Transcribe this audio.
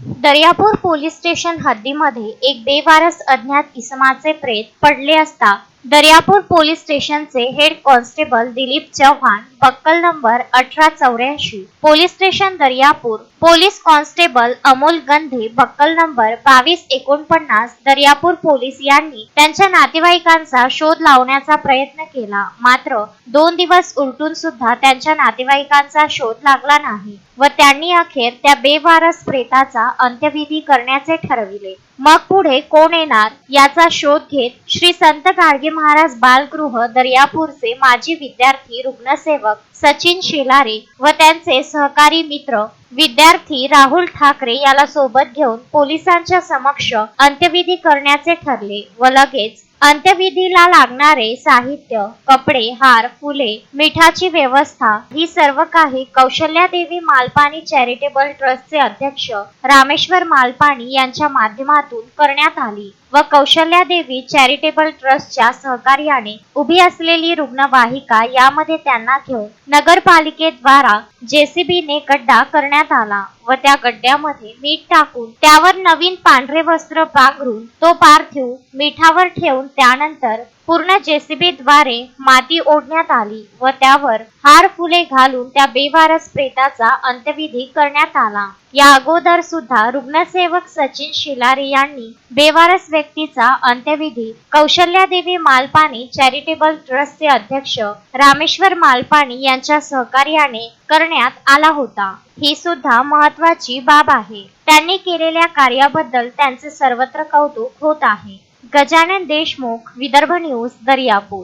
Daryapur police station हद्दीमध्ये एक बेवारस अज्ञात इसमाचे प्रेत पडले असता दर्यापूर पोलीस स्टेशनचे head constable Dilip Chavan, buckle number 1884, police station Daryapur, police constable Amol Gandhe, buckle number 2249, Daryapur police यांनी त्यांच्या नातेवाईकांचा शोध लावण्याचा प्रयत्न केला. मात्र 2 दिवस उलटून सुद्धा त्यांच्या नातेवाईकांचा शोध लागला नाही व त्यांनी अखेर त्या बेवारस प्रेताचा अंत्यविधी करण्याचे ठरविले. मग पुढे कोण येणार याचा शोध घेत श्री संत गाडगे महाराज बालगृह दर्यापूरचे माजी विद्यार्थी रुग्णसेवक सचिन शेलारे व त्यांचे सहकारी मित्र विद्यार्थी राहुल ठाकरे याला सोबत घेऊन पोलिसांच्या समक्ष अंत्यविधी करण्याचे ठरले व लगेच अंत्यविधीला लागणारे साहित्य, कपडे, हार, फुले, मिठाची व्यवस्था ही सर्व काही कौशल्यादेवी मालपाणी चॅरिटेबल ट्रस्टचे अध्यक्ष रामेश्वर मालपाणी यांच्या माध्यमातून करण्यात आली व कौशल्यादेवी चॅरिटेबल ट्रस्टच्या सहकार्याने उभी असलेली रुग्णवाहिका यामध्ये त्यांना घेऊन नगरपालिकेद्वारा जेसीबीने गड्डा करण्यात आला व त्या गड्ड्यामध्ये मीठ टाकून त्यावर नवीन पांढरे वस्त्र पांघरून तो पार्थिव मिठावर ठेवून त्यानंतर पूर्ण जेसीबीद्वारे माती ओढण्यात आली व त्यावर हार फुले घालून त्या बेवारस प्रेताचा अंत्यविधी करण्यात आला. या अगोदर सुद्धा रुग्णसेवक सचिन शिलारे यांनी बेवारस व्यक्तीचा अंत्यविधी कौशल्यादेवी मालपाणी चॅरिटेबल ट्रस्टचे अध्यक्ष रामेश्वर मालपाणी यांच्या सहकार्याने करण्यात आला होता. ही सुद्धा महत्त्वाची बाब आहे. त्यांनी केलेल्या कार्याबद्दल त्यांचे सर्वत्र कौतुक होत आहे. गजानन देशमुख, विदर्भ न्यूज, दर्यापूर.